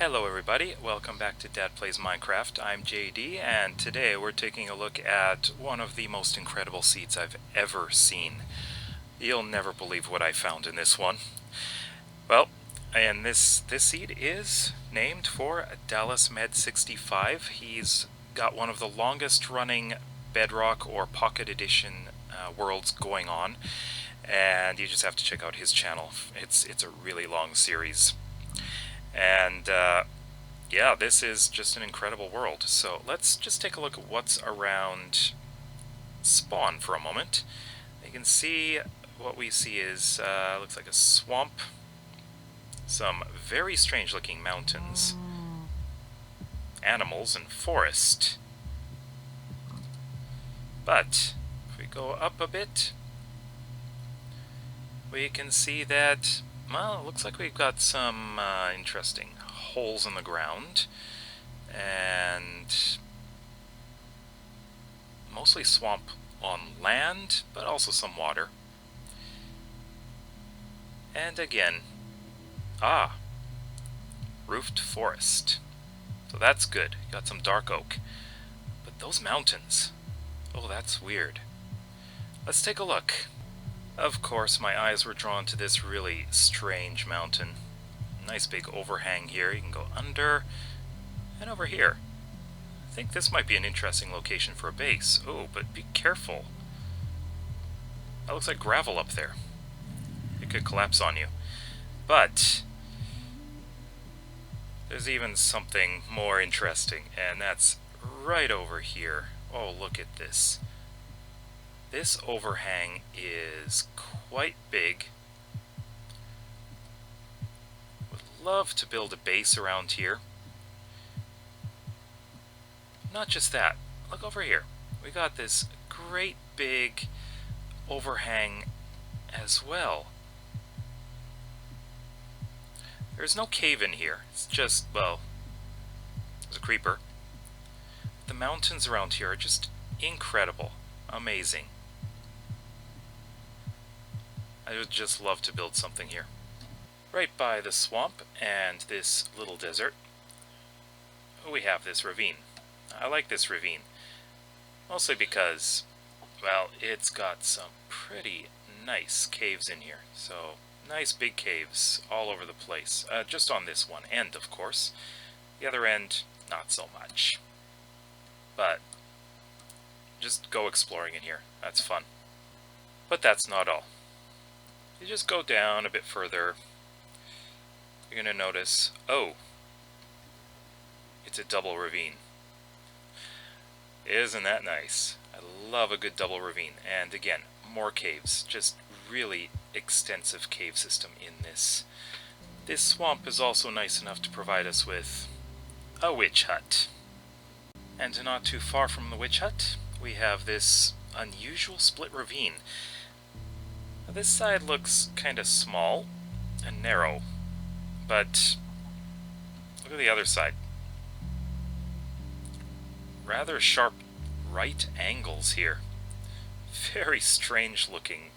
Hello everybody, welcome back to Dad Plays Minecraft. I'm JD, and today we're taking a look at one of the most incredible seeds I've ever seen. You'll never believe what I found in this one. Well, and this seed is named for Dallasmed65. He's got one of the longest running Bedrock or Pocket Edition worlds going on, and you just have to check out his channel. It's a really long series. And yeah, this is just an incredible world. So let's just take a look at what's around spawn for a moment. You can see what we see is, looks like a swamp, some very strange looking mountains, animals, and forest. But if we go up a bit, we can see that, well, it looks like we've got some interesting holes in the ground, and mostly swamp on land, but also some water. And again, roofed forest. So that's good, got some dark oak. But those mountains, oh, that's weird. Let's take a look. Of course, my eyes were drawn to this really strange mountain. Nice big overhang here. You can go under and over here. I think this might be an interesting location for a base. Oh, but be careful. That looks like gravel up there. It could collapse on you. But there's even something more interesting, and that's right over here. Oh, look at this. This overhang is quite big. Would love to build a base around here. Not just that. Look over here. We got this great big overhang as well. There's no cave in here. It's just, well, there's a creeper. The mountains around here are just incredible. Amazing. I would just love to build something here. Right by the swamp and this little desert, we have this ravine. I like this ravine, mostly because, well, it's got some pretty nice caves in here. So, nice big caves all over the place. Just on this one end, of course. The other end, not so much. But just go exploring in here. That's fun. But that's not all. You just go down a bit further, you're going to notice, oh, it's a double ravine. Isn't that nice? I love a good double ravine. And again, more caves. Just really extensive cave system in this. This swamp is also nice enough to provide us with a witch hut. And not too far from the witch hut, we have this unusual split ravine. Now, this side looks kind of small and narrow, but look at the other side. Rather sharp right angles here. Very strange looking.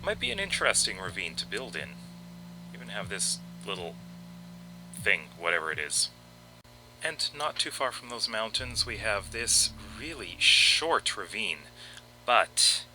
Might be an interesting ravine to build in. Even have this little thing, whatever it is. And not too far from those mountains we have this really short ravine, but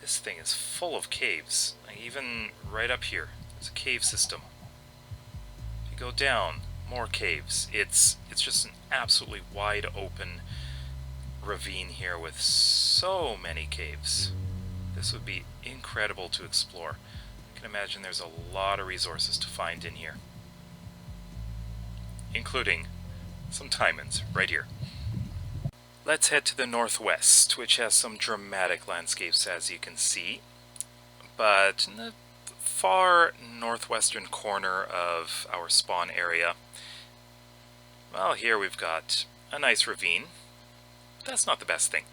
this thing is full of caves. Even right up here, there's a cave system. If you go down, more caves. It's just an absolutely wide open ravine here with so many caves. This would be incredible to explore. I can imagine there's a lot of resources to find in here, including some diamonds right here. Let's head to the northwest, which has some dramatic landscapes, as you can see. But in the far northwestern corner of our spawn area, well, here we've got a nice ravine. That's not the best thing.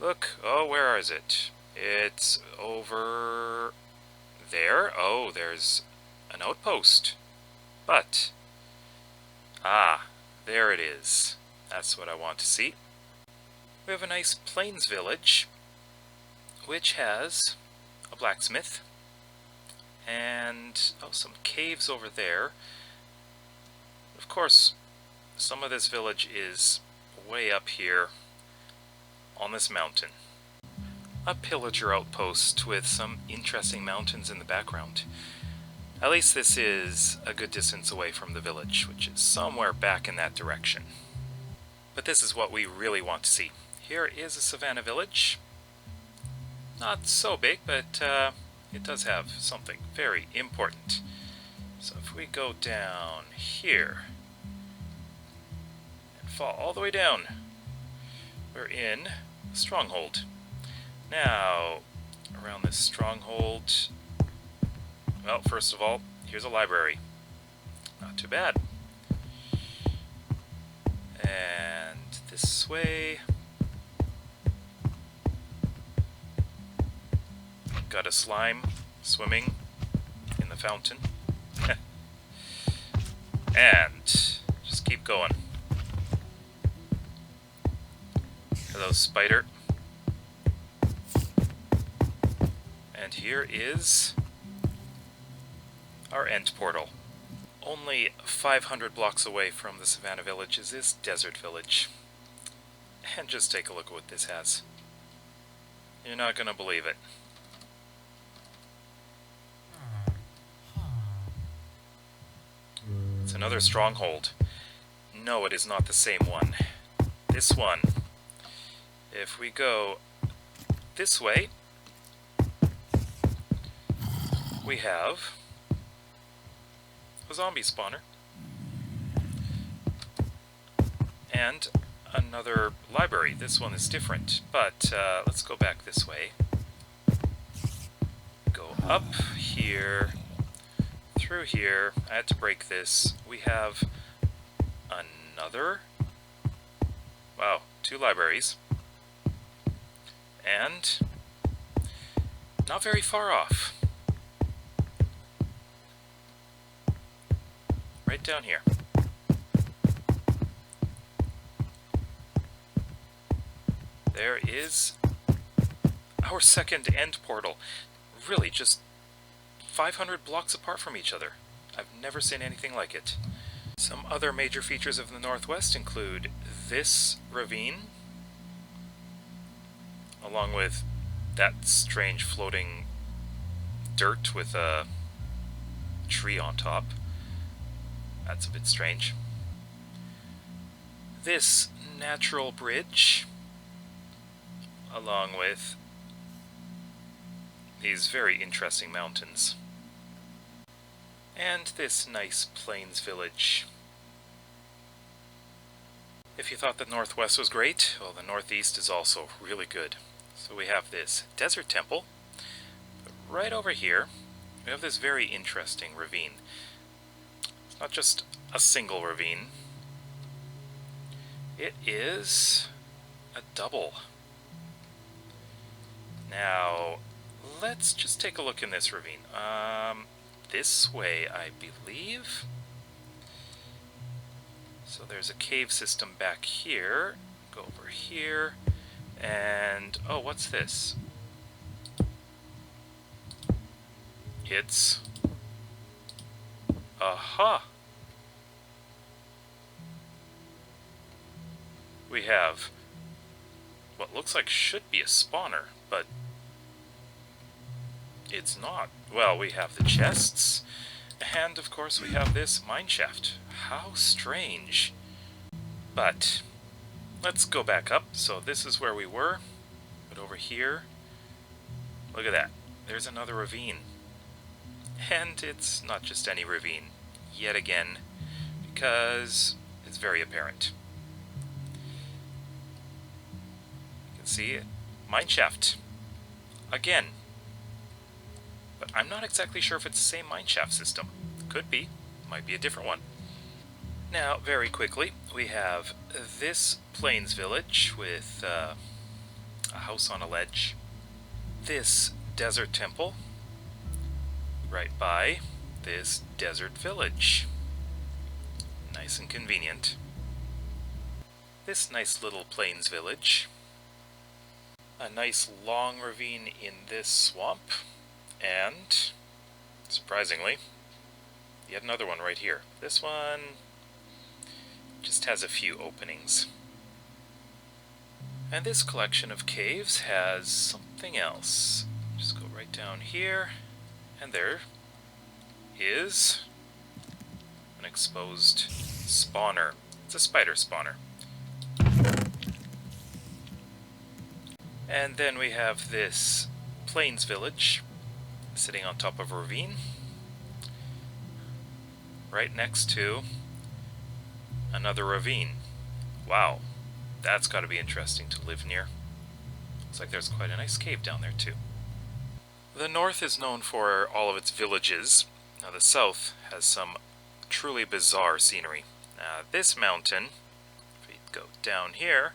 Look, oh, where is it? It's over there. Oh, there's an outpost. But, there it is. That's what I want to see. We have a nice plains village, which has a blacksmith And, oh, some caves over there. Of course, some of this village is way up here on this mountain. A Pillager Outpost with some interesting mountains in the background. At least this is a good distance away from the village, which is somewhere back in that direction. But this is what we really want to see. Here is a Savanna village. Not so big, but it does have something very important. So if we go down here and fall all the way down, we're in Stronghold. Now, around this stronghold, well, first of all, here's a library. Not too bad. And this way, got a slime swimming in the fountain. And just keep going. Hello, spider. And here is our end portal. Only 500 blocks away from the Savanna village is this desert village. And just take a look at what this has. You're not gonna believe it. It's another stronghold. No, it is not the same one. This one. If we go this way, we have a zombie spawner. And another library. This one is different, but let's go back this way. Go up here, through here. I had to break this. We have another, wow, 2 libraries. And not very far off. Right down here. There is our second end portal. Really, just 500 blocks apart from each other. I've never seen anything like it. Some other major features of the Northwest include this ravine, along with that strange floating dirt with a tree on top. That's a bit strange. This natural bridge, along with these very interesting mountains. And this nice plains village. If you thought the Northwest was great, well, the Northeast is also really good. So we have this desert temple. But right over here, we have this very interesting ravine. It's not just a single ravine. It is a double. Now, let's just take a look in this ravine. This way, I believe. So there's a cave system back here. Go over here. And, oh, what's this? It's... aha! We have what looks like should be a spawner, but it's not. Well, we have the chests, and of course we have this mineshaft. How strange. But let's go back up. So this is where we were, but over here, look at that. There's another ravine. And it's not just any ravine, yet again, because it's very apparent. You can see it. Mineshaft. Again. But I'm not exactly sure if it's the same mineshaft system. Could be. Might be a different one. Now, very quickly, we have this plains village with a house on a ledge. This desert temple right by this desert village. Nice and convenient. This nice little plains village. A nice long ravine in this swamp. And Surprisingly, yet another one right here. This one just has a few openings. And this collection of caves has something else. Just go right down here, and there is an exposed spawner. It's a spider spawner. And then we have this plains village sitting on top of a ravine, right next to another ravine. Wow, that's got to be interesting to live near. Looks like there's quite a nice cave down there too. The north is known for all of its villages. Now the south has some truly bizarre scenery. This mountain, if we go down here,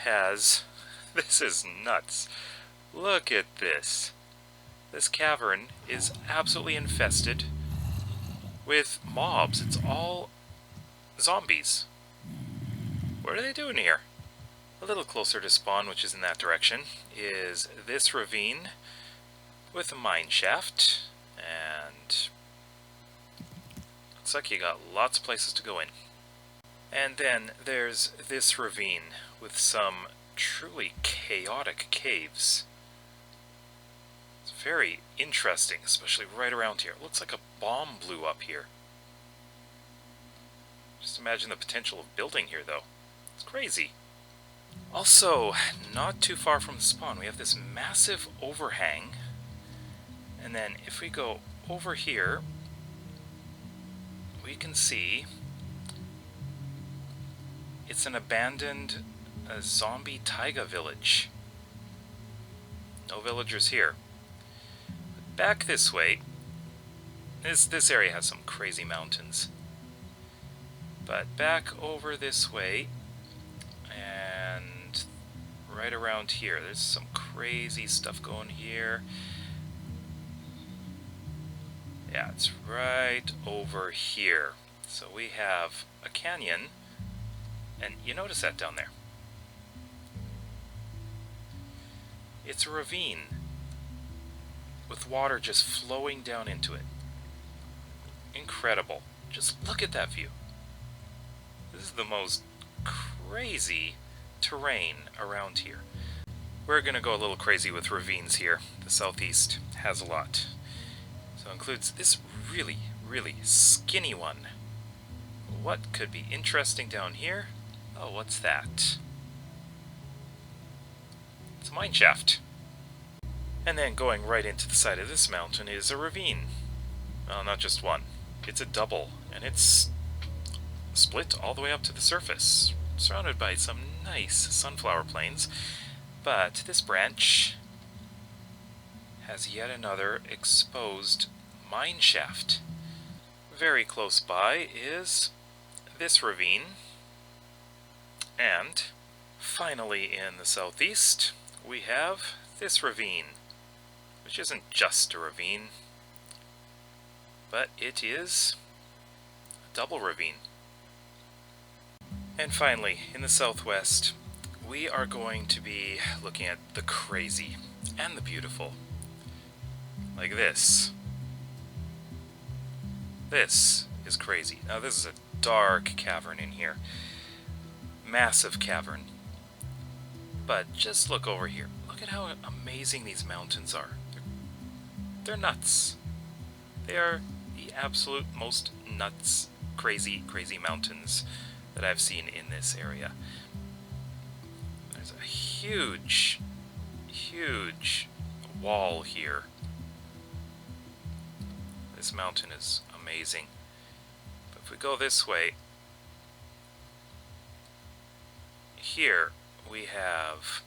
has... This is nuts. Look at this. This cavern is absolutely infested with mobs. It's all zombies. What are they doing here? A little closer to spawn, which is in that direction, is this ravine with a mineshaft, and looks like you got lots of places to go in. And then there's this ravine with some truly chaotic caves. It's very interesting, especially right around here. It looks like a bomb blew up here. Just imagine the potential of building here, though. It's crazy. Also, not too far from the spawn, we have this massive overhang. And then if we go over here, we can see it's an abandoned zombie Taiga village. No villagers here. Back this way, this area has some crazy mountains. But back over this way, and right around here, there's some crazy stuff going here. Yeah, it's right over here. So we have a canyon, and you notice that down there. It's a ravine with water just flowing down into it. Incredible. Just look at that view. This is the most crazy terrain around here. We're going to go a little crazy with ravines here. The southeast has a lot. So it includes this really, really skinny one. What could be interesting down here? Oh, what's that? It's a mineshaft. And then going right into the side of this mountain is a ravine. Well, not just one. It's a double, and it's split all the way up to the surface, surrounded by some nice sunflower plains. But this branch has yet another exposed mineshaft. Very close by is this ravine. And finally in the southeast, we have this ravine, which isn't just a ravine, but it is a double ravine. And finally, in the southwest, we are going to be looking at the crazy and the beautiful. Like this. This is crazy. Now this is a dark cavern in here. Massive cavern. But just look over here. Look at how amazing these mountains are. They're nuts. They are the absolute most nuts, crazy, crazy mountains that I've seen in this area. There's a huge, huge wall here. This mountain is amazing. But if we go this way, here we have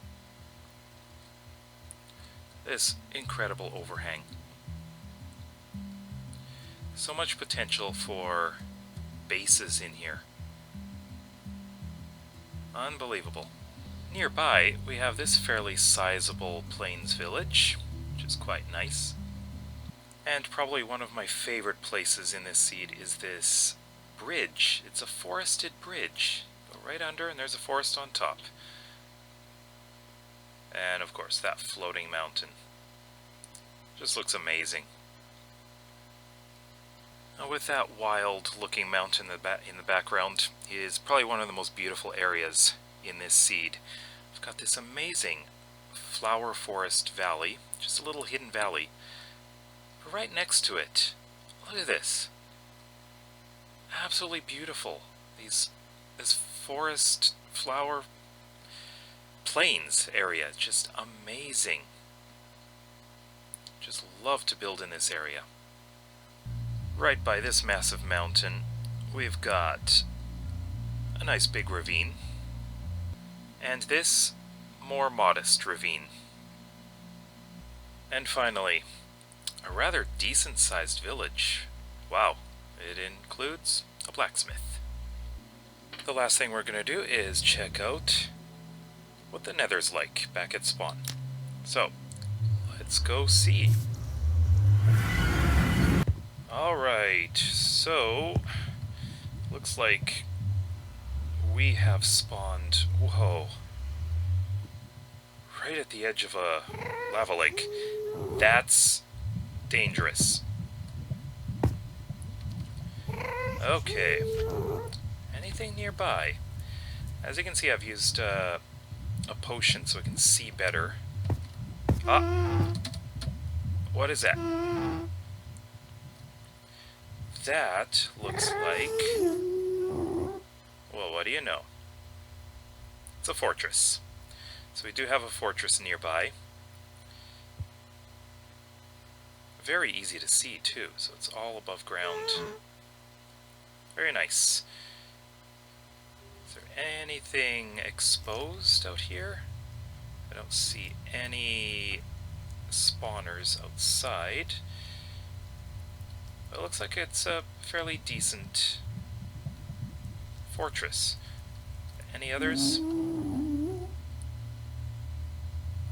this incredible overhang. So much potential for bases in here. Unbelievable. Nearby, we have this fairly sizable plains village, which is quite nice. And probably one of my favorite places in this seed is this bridge. It's a forested bridge. Go right under and there's a forest on top. And of course, that floating mountain. Just looks amazing. Now, with that wild-looking mountain in the background is probably one of the most beautiful areas in this seed. We've got this amazing flower forest valley, just a little hidden valley. But right next to it, look at this. Absolutely beautiful. This forest flower plains area, just amazing. Just love to build in this area. Right by this massive mountain, we've got a nice big ravine, and this more modest ravine. And finally, a rather decent-sized village. Wow, it includes a blacksmith. The last thing we're going to do is check out what the nether's like back at spawn. So, let's go see. Alright, so looks like we have spawned, whoa, right at the edge of a lava lake. That's dangerous. Okay, anything nearby? As you can see, I've used a potion so I can see better. Ah! What is that? That looks like... well, what do you know? It's a fortress. So we do have a fortress nearby. Very easy to see, too, so it's all above ground. Very nice. Is there anything exposed out here? I don't see any spawners outside. But it looks like it's a fairly decent fortress. Any others?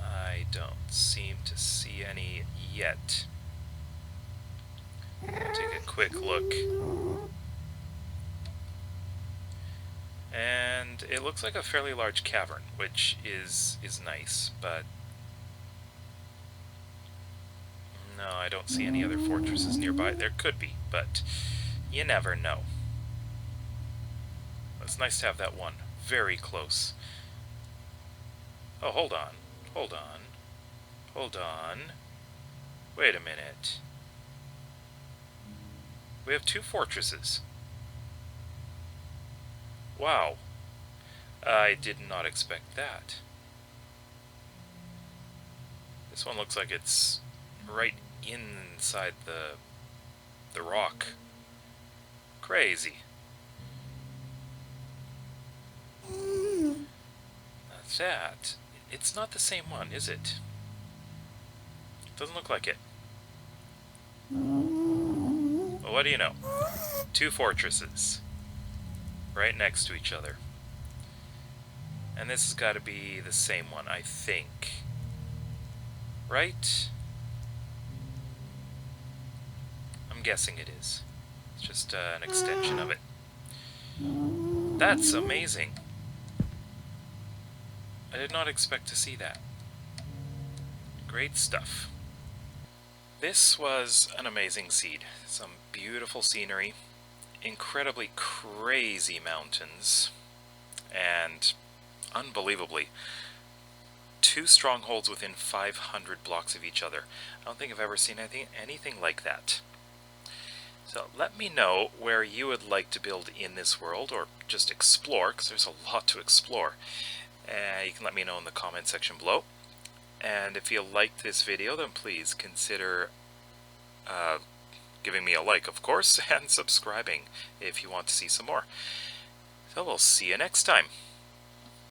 I don't seem to see any yet. I'll take a quick look. And it looks like a fairly large cavern, which is nice, but no, I don't see any other fortresses nearby. There could be, but you never know. It's nice to have that one very close. Oh, hold on. Hold on. Hold on. Wait a minute. We have two fortresses. Wow. I did not expect that. This one looks like it's right inside the rock. Crazy. That's that. It's not the same one, is it? Doesn't look like it. Well, what do you know? Two fortresses. Right next to each other. And this has got to be the same one, I think. Right? I'm guessing it is. It's just an extension of it. That's amazing. I did not expect to see that. Great stuff. This was an amazing seed. Some beautiful scenery, incredibly crazy mountains, and unbelievably, two strongholds within 500 blocks of each other. I don't think I've ever seen anything like that. So let me know where you would like to build in this world, or just explore, because there's a lot to explore. You can let me know in the comment section below. And if you liked this video, then please consider giving me a like, of course, and subscribing if you want to see some more. So we'll see you next time.